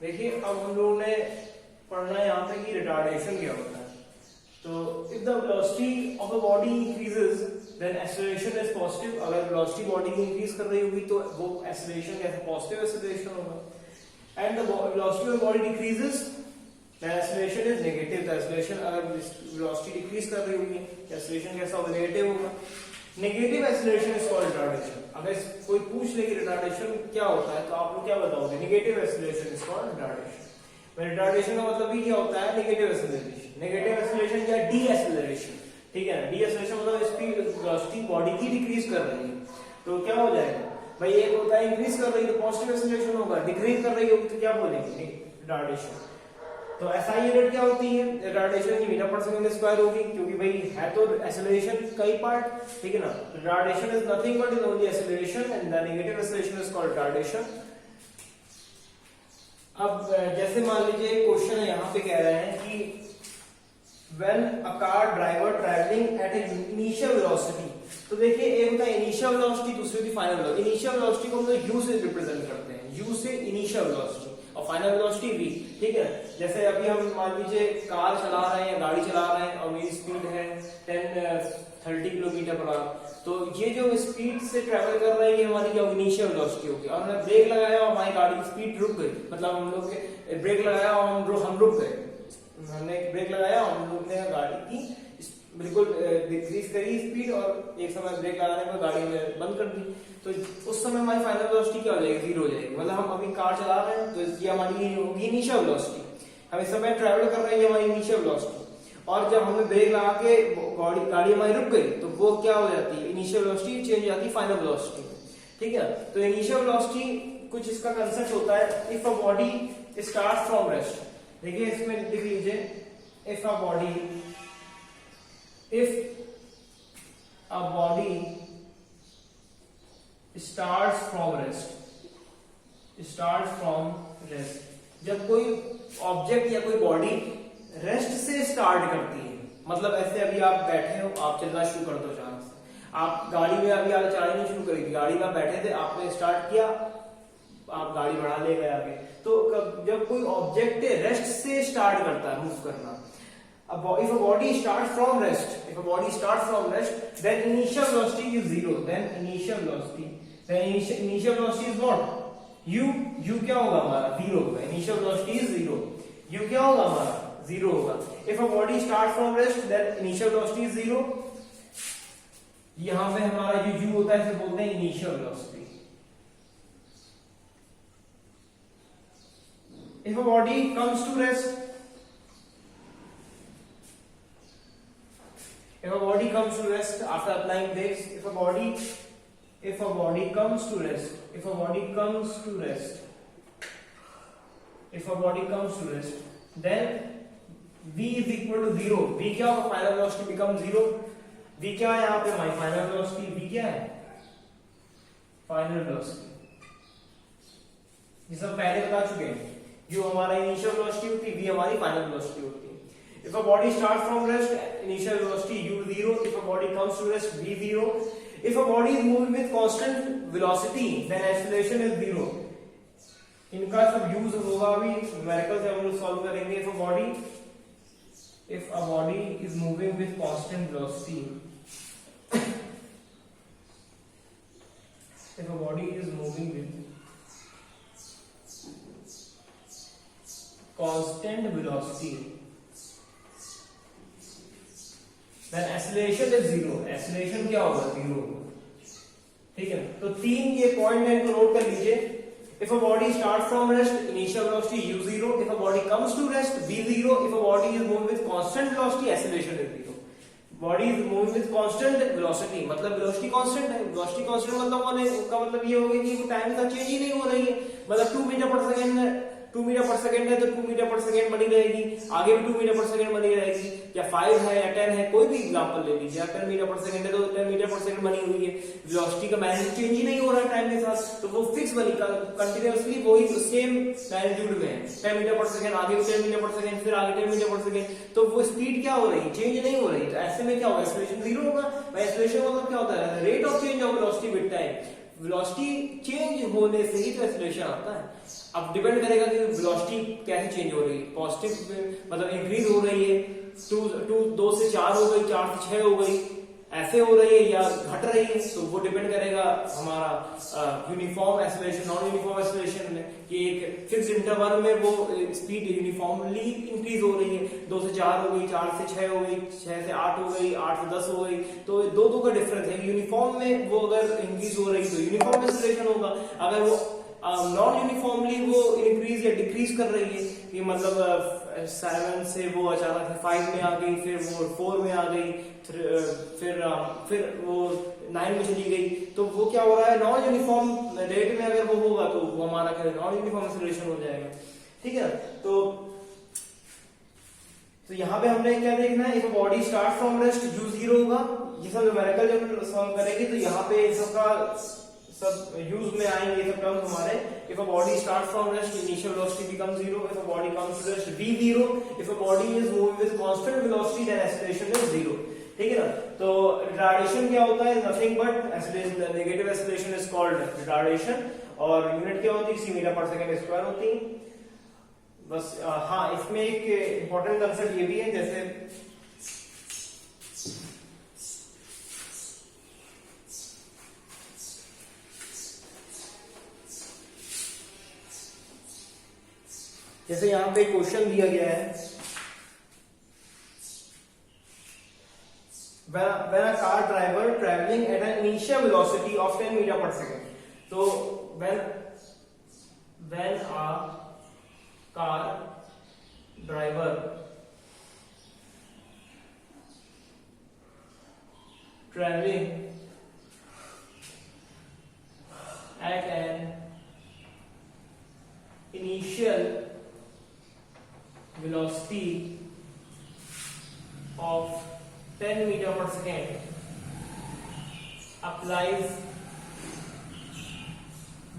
देखिए अब हम लोगों ने पढ़ना है यहाँ पे कि रिटार्डेशन क्या होता है। तो if the velocity of the body increases then acceleration is positive. अगर वेलोसिटी बॉडी की इंक्रीज कर रही होगी तो वो एक्सेलरेशन कैसे पॉजिटिव एक्सेलरेशन होगा। And the velocity of the body decreases then acceleration is negative. The acceleration अगर वेलोसिटी डिक्रीज कर रही होगी एक्सेलरेशन कैसा होगा, नेगेटिव होगा। Negative acceleration is called retardation. अगर कोई पूछ ले कि रिटार्डेशन क्या होता है तो आप लोग क्या बताओगे, negative acceleration is called retardation. Retardation का मतलब भी क्या होता है, नेगेटिव एक्सेलरेशन। नेगेटिव एक्सेलरेशन या डी एक्सेलरेशन, ठीक है ना। डी एक्सेलरेशन मतलब स्पीड वेलोसिटी बॉडी की डिक्रीज कर रही है तो क्या हो जाएगा भाई, एक होता है इंक्रीज कर रही है तो पॉजिटिव एक्सेलरेशन होगा, डिक्रीज कर रही होगी तो क्या बोलेंगे, रिटार्डेशन। तो एसआई यूनिट क्या होती है, रिटार्डेशन की मीटर पर सेकंड स्क्वायर होगी, क्योंकि भाई है तो एक्सेलरेशन कई पार्ट, ठीक है ना। Retardation is nothing but is only acceleration and the negative acceleration is called retardation. अब जैसे मान लीजिए क्वेश्चन यहाँ पे कह रहे हैं कि when a car driver traveling at an initial velocity, तो देखिए एक होता है इनिशियल वेलोसिटी, दूसरी होती है फाइनल वेलोसिटी। इनिशियल वेलोसिटी को हम लोग u से रिप्रेजेंट करते हैं, u से इनिशियल वेलोसिटी और फाइनल वेलोसिटी v, ठीक है। जैसे अभी हम मान लीजिए कार चला रहे हैं या गाड़ी चला रहे हैं और मेरी स्पीड है 30 किलोमीटर पर आवर, तो ये जो स्पीड से ट्रेवल कर रहा है ये हमारी क्या इनिशियल वेलोसिटी होगी। और हमने ब्रेक लगाया और हमारी गाड़ी की स्पीड रुक गई, मतलब हम लोग ब्रेक लगाया और हम रुक गए, हमने ब्रेक लगाया और हम लोग ने गाड़ी की बिल्कुल डिक्रीज करी स्पीड और एक समय ब्रेक लगाने पर गाड़ी में बंद कर दी, तो उस समय हमारी फाइनल वेलोसिटी क्या हो जाएगी, जीरो हो जाएगी। मतलब हम अभी कार चला रहे हैं तो ये हमारी होगी इनिशियल वेलोसिटी, हम इस समय ट्रेवल कर रहे हैं, ये हमारी इनिशियल वेलोसिटी। और जब हमने ब्रेक लगा के गाड़ी हमारी रुक गई तो वो क्या हो जाती है, इनिशियल वेलोसिटी चेंज हो जाती है फाइनल वेलोसिटी में, ठीक है। तो इनिशियल वेलोसिटी कुछ इसका कंसेप्ट होता है, if a body start from rest. देखिए इसमें लिख लीजिए, if a body starts from rest, जब कोई ऑब्जेक्ट या कोई बॉडी रेस्ट से स्टार्ट करती है, मतलब ऐसे अभी आप बैठे हो, आप चलना शुरू कर दो अचानक से, आप गाड़ी में अभी आप चलानी शुरू करेगी, गाड़ी में बैठे थे, आपने स्टार्ट किया, आप गाड़ी बढ़ा ले गए आगे। तो जब कोई ऑब्जेक्ट रेस्ट से स्टार्ट करता है मूव करना, if a body starts from rest, then initial velocity is zero. Then initial velocity is what? U क्या होगा हमारा, जीरो होगा। Initial velocity is zero. U क्या होगा हमारा, जीरो होगा। If a body starts from rest, then initial velocity is zero. यहाँ पे हमारा जो U होता है इसे बोलते हैं initial velocity. If a body comes to rest, after applying brakes, if a body comes to rest, then v is equal to zero. v क्या होगा, final velocity become zero. v क्या है यहाँ पे, हमारी फाइनल वेलोसिटी, v क्या है, final velocity, ये सब पहले बता चुके हैं। u हमारा इनिशियल वेलोसिटी होती है, v हमारी फाइनल वेलोसिटी होती है। If a body starts from rest, initial velocity u zero. If a body comes to rest, v zero. If a body is moving with constant velocity, then acceleration is zero. इनका सब use होगा अभी numerical से हम लोग solve करेंगे। If a body is moving with constant velocity, if a body is moving with constant velocity, then acceleration is zero. acceleration क्या होगा, जीरो होगा, ठीक है। तो तीन ये पॉइंट है, इनको नोट कर लीजिए। If a body starts from rest, initial velocity u zero. If a body comes to rest, v zero. If a body is moving with constant velocity, acceleration is zero. Body is moving with constant velocity, मतलब velocity constant है। velocity constant मतलब ये होगा कि time का change ही नहीं हो रही है, मतलब 2 मीटर पर सेकेंड है, 2 मीटर पर सेकेंड है तो 2 मीटर पर सेकेंड बनी रहेगी, आगे भी 2 मीटर पर सेकेंड बनी रहेगी, या 5 है या 10 है, कोई भी एग्जांपल ले लीजिए। 10 मीटर पर सेकेंड है तो 10 मीटर पर सेकेंड बनी हुई है, वेलोसिटी का मैग्नीट्यूड चेंज ही नहीं हो रहा है टाइम के साथ, तो वो फिक्स बनी, कंटिन्यूअसली वही सेम मैग्नीट्यूड में है। 10 मीटर पर सेकेंड, आगे 10 मीटर पर सेकेंड, फिर आगे 10 मीटर पर सेकेंड, तो वो स्पीड क्या हो रही है, चेंज नहीं हो रही। तो ऐसे में क्या होगा, एक्सेलरेशन जीरो होगा। एक्सेलरेशन मतलब क्या होता है, rate of change of velocity with time. Velocity change होने से ही तो एक्सेलरेशन आता है। अब डिपेंड करेगा कि वेलोसिटी कैसे चेंज हो रही है, पॉजिटिव मतलब इंक्रीज हो रही है, 2 से 4 हो गई, 4 से 6 हो गई, ऐसे हो रही है या घट रही है, तो वो डिपेंड करेगा हमारा uniform acceleration non uniform acceleration में, कि एक फिक्स इंटरवल में वो स्पीड यूनिफॉर्मली इंक्रीज हो रही है, 2 से 4 हो गई, 4 से 6 हो गई, 6 से 8 हो गई, 8 से 10 हो गई, तो दो का डिफरेंस है। यूनिफॉर्म में वो अगर इंक्रीज हो रही तो यूनिफॉर्म एक्सेलरेशन होगा, अगर वो नॉन यूनिफॉर्मली वो इंक्रीज या डिक्रीज कर रही है, कि मतलब 7 से वो अचानक से 5 में आ गई, फिर वो 4 में आ गई, फिर वो 9 में चली गई, तो वो क्या हो रहा है, नॉन यूनिफॉर्म रेट में अगर वो होगा तो वो हमारा क्या नॉन यूनिफॉर्म एक्सेलरेशन हो जाएगा। ठीक है, तो यहाँ पे हमने क्या देखना है, if body start from rest u 0 होगा, ये सब न्यूमेरिकल जब सॉल्व करेंगे तो यहाँ पे इन सबका सब यूज में आएंगे सब टर्म्स हमारे। If a body start from rest initial velocity become 0, if a body comes to rest v0, if a body is moving with constant velocity then acceleration is 0। ठीक है ना, तो रिटार्डेशन क्या होता है, nothing but acceleration, negative acceleration is called retardation, और unit क्या होती है, किसी मीटर पर सेकंड स्क्वायर होती है। बस हाँ, इसमें एक इंपॉर्टेंट कंसेप्ट ये भी है, जैसे यहाँ पे क्वेश्चन दिया गया है, when a car driver traveling at an initial velocity of 10 meter per second, तो when a car driver traveling at an initial velocity of 10 meter per second applies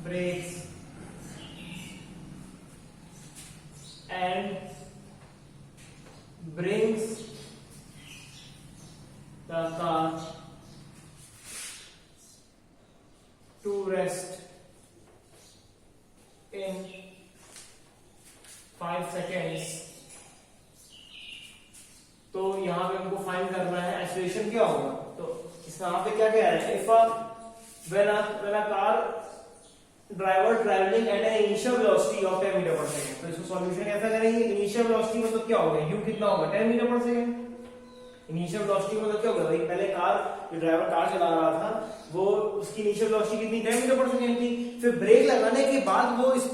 brakes and brings the car to rest in 5 seconds, तो यहाँ पे हमको find करना है acceleration क्या होगा। तो इसमें यहाँ पे क्या कह रहा है, if when a car driver traveling at an initial velocity of 10 meter per second, तो इसको सॉल्यूशन कैसा करेंगे, इनिशियल वेलोसिटी मतलब क्या होगा, u कितना होगा 10 metre per second. Initial velocity मतलब क्या होगा भाई, पहले जो ड्राइवर कार चला रहा था वो उसकी इनिशियल वेलोसिटी कितनी 10 मीटर पर सेकंड थी, फिर ब्रेक लगाने के बाद वो इस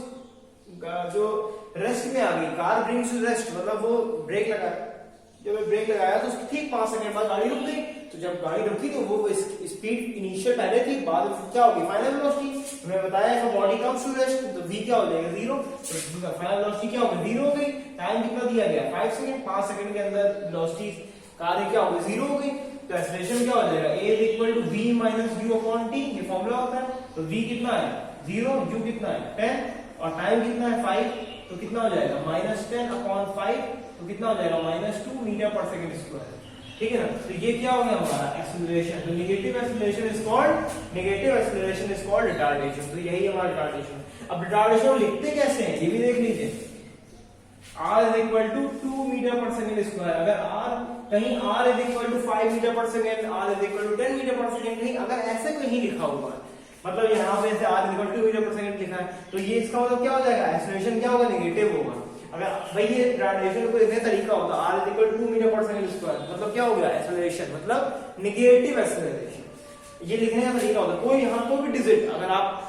जो रेस्ट में आ गई, कार ब्रिंग्स टू रेस्ट, मतलब वो ब्रेक लगा, जब ब्रेक लगाया तो उसकी ठीक 5 सेकंड बाद गाड़ी रुक गई, तो जब गाड़ी रुकी तो वो स्पीड इनिशियल पहले थी, बाद में क्या होगी फाइनल वेलोसिटी। मैंने बताया कि बॉडी कम्स टू रेस्ट तो v क्या हो जाएगा 0, तो फाइनल वेलोसिटी क्या होगी 0 हो गई। टाइम कितना दिया गया 5 सेकंड, 5 सेकंड के अंदर वेलोसिटी कार क्या होगी 0 हो गई, तो एक्सेलरेशन क्या हो जाएगा a = v - u / t, ये फॉर्मूला होता है। तो v कितना है 0, u कितना है 10 और टाइम कितना है 5, तो कितना हो जाएगा -10/5, तो कितना हो जाएगा -2 मीटर पर सेकंड स्क्वायर। ठीक है ना, तो ये क्या हो गया हमारा एक्सेलरेशन। तो negative acceleration is called retardation. तो यही हमारा रिटार्डेशन। अब रिटार्डेशन लिखते कैसे हैं ये भी देख लीजिए, r = 2 metre per second square. अगर r कहीं r = 5 metre per second, r = 10 metre per second, कहीं अगर ऐसे कहीं लिखा हुआ है, मतलब यहाँ पे ऐसे r = 2 मीटर पर सेकंड लिखा है, तो ये इसका मतलब क्या हो जाएगा, एक्सेलरेशन क्या होगा नेगेटिव होगा। अगर भाई ये रिटार्डेशन को लिखने तरीका होता r = 2 metre per second square, मतलब क्या हो गया एक्सेलरेशन मतलब नेगेटिव एक्सेलरेशन। ये लिखने का तरीका होता है। कोई यहाँ को भी डिजिट अगर आप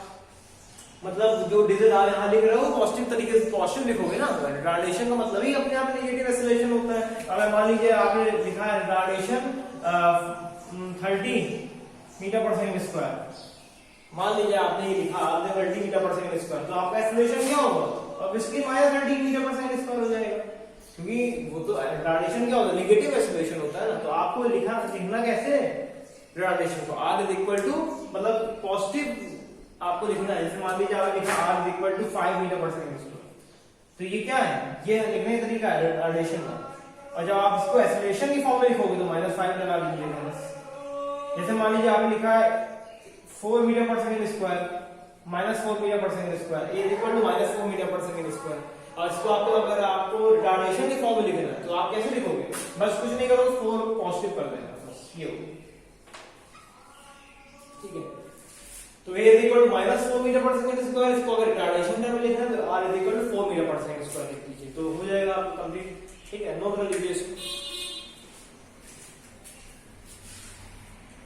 मतलब जो डिजिट आप यहाँ लिख रहे हो पॉजिटिव तरीके से पॉजिटिव लिखोगे ना, रिटार्डेशन का मतलब ही अपने आप नेगेटिव एक्सेलरेशन होता है। अगर मान लीजिए आपने लिखा है retardation 30 metre per second square, मान लीजिए आपने ये लिखा आपने 30 मीटर पर सेकंड स्क्वायर, तो आपका एक्सेलरेशन क्या होगा, अब इसके -30 मीटर पर सेकंड स्क्वायर हो जाएगा, क्योंकि वो तो रिटार्डेशन क्या होता है नेगेटिव एक्सेलरेशन होता है ना। तो आपको लिखना कैसे रिटार्डेशन को, r = मतलब पॉजिटिव आपको लिखना है। जैसे मान लीजिए आपने लिखा r = 5 metre per second square, तो ये क्या है, ये लिखने का तरीका है रिटार्डेशन का। और जब आप इसको एक्सेलरेशन की फॉर्म में लिखोगे तो -5 लगा दीजिएगा बस। जैसे मान लीजिए आपने लिखा है 4 metre per second square, -4 metre per second square, a equal to -4 metre per second square. और इसको आपको अगर आपको रिटार्डेशन के फॉर्म में लिखना है तो आप कैसे लिखोगे, बस कुछ नहीं करो, 4 पॉजिटिव कर देना, बस ये हो, ठीक है। तो ए equal to -4 metre per second square, इसको अगर रिटार्डेशन टर्म में लिखना है तो are equal to 4 metre per second square लिख दीजिए, तो हो जाएगा आपका कंप्लीट, ठीक है। नोट कर लीजिए इसको।